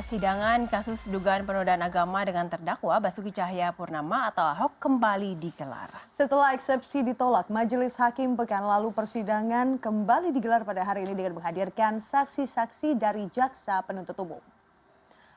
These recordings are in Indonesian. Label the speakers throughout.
Speaker 1: Persidangan kasus dugaan penodaan agama dengan terdakwa Basuki Cahayapurnama atau Ahok kembali digelar.
Speaker 2: Setelah eksepsi ditolak, Majelis Hakim pekan lalu persidangan kembali digelar pada hari ini dengan menghadirkan saksi-saksi dari jaksa penuntut umum.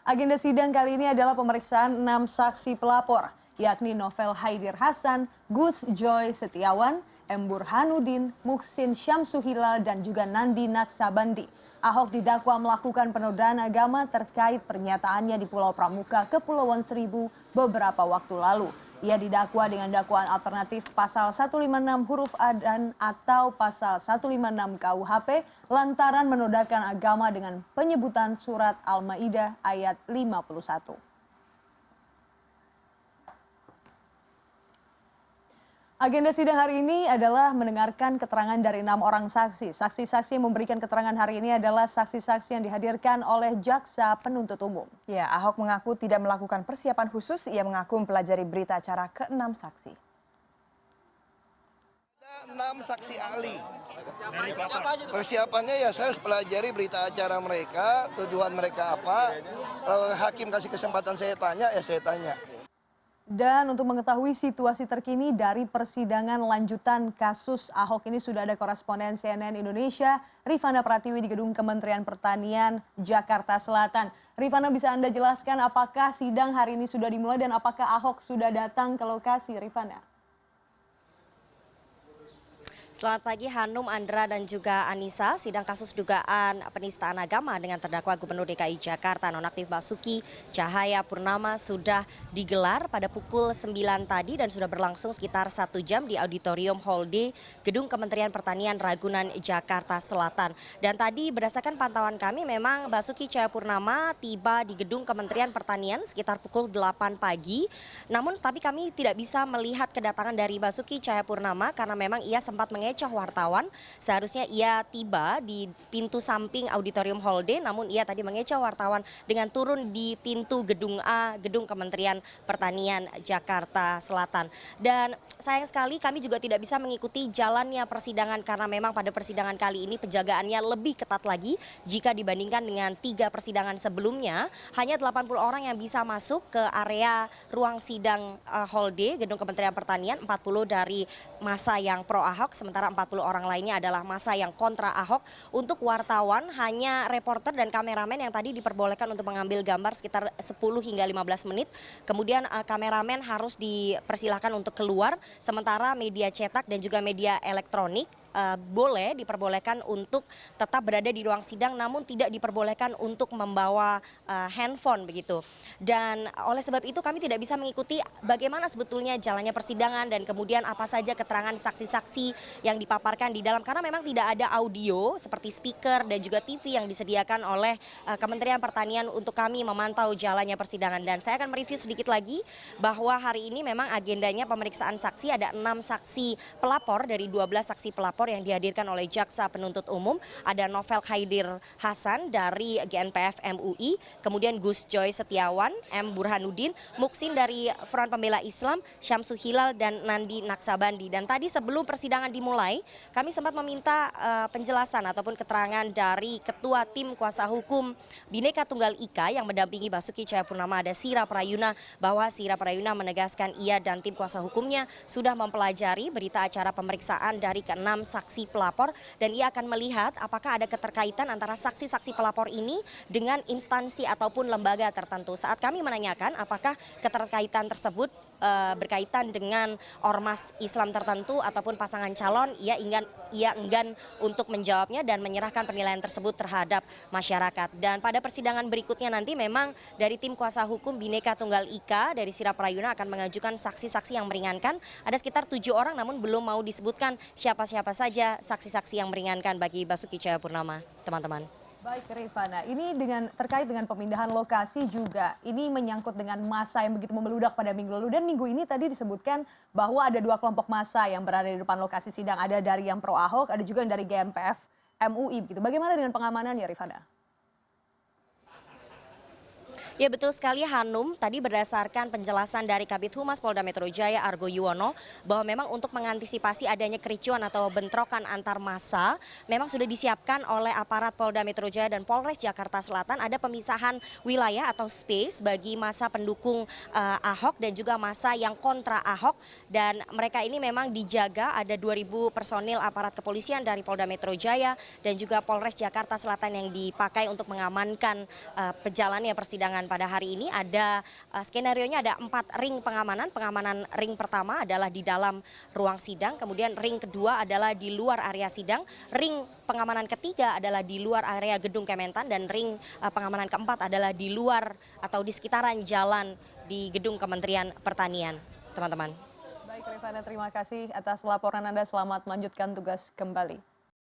Speaker 2: Agenda sidang kali ini adalah pemeriksaan 6 saksi pelapor, yakni Novel Haidir Hasan, Gus Joy Setiawan, M. Burhanuddin, Muhsin Syamsuhilal, dan juga Nandi Naksabandi. Ahok didakwa melakukan penodaan agama terkait pernyataannya di Pulau Pramuka, Kepulauan Seribu beberapa waktu lalu. Ia didakwa dengan dakwaan alternatif pasal 156 huruf A dan atau pasal 156 KUHP lantaran menodaikan agama dengan penyebutan surat Al-Maidah ayat 51. Agenda sidang hari ini adalah mendengarkan keterangan dari 6 orang saksi. Saksi-saksi yang memberikan keterangan hari ini adalah saksi-saksi yang dihadirkan oleh jaksa penuntut umum.
Speaker 1: Ya, Ahok mengaku tidak melakukan persiapan khusus. Ia mengaku mempelajari berita acara ke-6 saksi.
Speaker 3: Ada 6 saksi ahli. Persiapannya ya saya harus pelajari berita acara mereka, tuduhan mereka apa. Kalau hakim kasih kesempatan saya tanya, ya saya tanya.
Speaker 2: Dan untuk mengetahui situasi terkini dari persidangan lanjutan kasus Ahok ini sudah ada koresponden CNN Indonesia, Rifana Pratiwi di Gedung Kementerian Pertanian, Jakarta Selatan. Rifana, bisa Anda jelaskan apakah sidang hari ini sudah dimulai dan apakah Ahok sudah datang ke lokasi, Rifana?
Speaker 4: Selamat pagi Hanum, Andra dan juga Anissa. Sidang kasus dugaan penistaan agama dengan terdakwa Gubernur DKI Jakarta nonaktif Basuki Cahayapurnama sudah digelar pada pukul 9 tadi dan sudah berlangsung sekitar 1 jam di Auditorium Hall D Gedung Kementerian Pertanian Ragunan, Jakarta Selatan. Dan tadi berdasarkan pantauan kami memang Basuki Cahayapurnama tiba di Gedung Kementerian Pertanian sekitar pukul 8 pagi. Namun tapi kami tidak bisa melihat kedatangan dari Basuki Cahayapurnama karena memang ia sempat mengecoh wartawan. Seharusnya ia tiba di pintu samping Auditorium Hall D, namun ia tadi mengecoh wartawan dengan turun di pintu Gedung A, Gedung Kementerian Pertanian Jakarta Selatan. Dan sayang sekali kami juga tidak bisa mengikuti jalannya persidangan karena memang pada persidangan kali ini penjagaannya lebih ketat lagi jika dibandingkan dengan 3 persidangan sebelumnya. Hanya 80 orang yang bisa masuk ke area ruang sidang Hall D, Gedung Kementerian Pertanian, 40 dari masa yang pro Ahok, sementara 40 orang lainnya adalah masa yang kontra Ahok. Untuk wartawan hanya reporter dan kameramen yang tadi diperbolehkan untuk mengambil gambar sekitar 10 hingga 15 menit. Kemudian kameramen harus dipersilahkan untuk keluar, sementara media cetak dan juga media elektronik diperbolehkan untuk tetap berada di ruang sidang namun tidak diperbolehkan untuk membawa handphone begitu. Dan oleh sebab itu kami tidak bisa mengikuti bagaimana sebetulnya jalannya persidangan dan kemudian apa saja keterangan saksi-saksi yang dipaparkan di dalam karena memang tidak ada audio seperti speaker dan juga TV yang disediakan oleh Kementerian Pertanian untuk kami memantau jalannya persidangan. Dan saya akan mereview sedikit lagi bahwa hari ini memang agendanya pemeriksaan saksi, ada 6 saksi pelapor dari 12 saksi pelapor yang dihadirkan oleh jaksa penuntut umum. Ada Novel Haidir Hasan dari GNPF MUI, kemudian Gus Joy Setiawan, M. Burhanuddin, Muhsin dari Front Pembela Islam, Syamsuhilal, dan Nandi Naksabandi. Dan tadi sebelum persidangan dimulai, kami sempat meminta penjelasan ataupun keterangan dari Ketua Tim Kuasa Hukum Bhinneka Tunggal Ika yang mendampingi Basuki Cahayapurnama, ada Sira Prayuna, bahwa Sira Prayuna menegaskan ia dan tim kuasa hukumnya sudah mempelajari berita acara pemeriksaan dari ke-6 saksi pelapor dan ia akan melihat apakah ada keterkaitan antara saksi-saksi pelapor ini dengan instansi ataupun lembaga tertentu. Saat kami menanyakan apakah keterkaitan tersebut berkaitan dengan ormas Islam tertentu ataupun pasangan calon, ia enggan untuk menjawabnya dan menyerahkan penilaian tersebut terhadap masyarakat. Dan pada persidangan berikutnya nanti memang dari tim kuasa hukum Bhinneka Tunggal Ika dari Sira Prayuna akan mengajukan saksi-saksi yang meringankan. Ada sekitar 7 orang namun belum mau disebutkan siapa-siapa saja saksi-saksi yang meringankan bagi Basuki Cahayapurnama, teman-teman.
Speaker 2: Baik Rifana, ini terkait dengan pemindahan lokasi juga, ini menyangkut dengan massa yang begitu membeludak pada minggu lalu dan minggu ini tadi disebutkan bahwa ada 2 kelompok massa yang berada di depan lokasi sidang, ada dari yang pro Ahok, ada juga yang dari GNPF MUI begitu. Bagaimana dengan pengamanannya Rifana?
Speaker 4: Ya betul sekali Hanum, tadi berdasarkan penjelasan dari Kabid Humas Polda Metro Jaya Argo Yuwono bahwa memang untuk mengantisipasi adanya kericuan atau bentrokan antar massa memang sudah disiapkan oleh aparat Polda Metro Jaya dan Polres Jakarta Selatan ada pemisahan wilayah atau space bagi massa pendukung Ahok dan juga massa yang kontra Ahok, dan mereka ini memang dijaga ada 2.000 personil aparat kepolisian dari Polda Metro Jaya dan juga Polres Jakarta Selatan yang dipakai untuk mengamankan berjalannya persidangan pada hari ini. Ada skenarionya ada 4 ring pengamanan. Pengamanan ring pertama adalah di dalam ruang sidang, kemudian ring kedua adalah di luar area sidang, ring pengamanan ketiga adalah di luar area gedung Kementan, dan ring pengamanan keempat adalah di luar atau di sekitaran jalan di gedung Kementerian Pertanian, teman-teman.
Speaker 2: Baik Rifana, terima kasih atas laporan Anda. Selamat melanjutkan tugas kembali.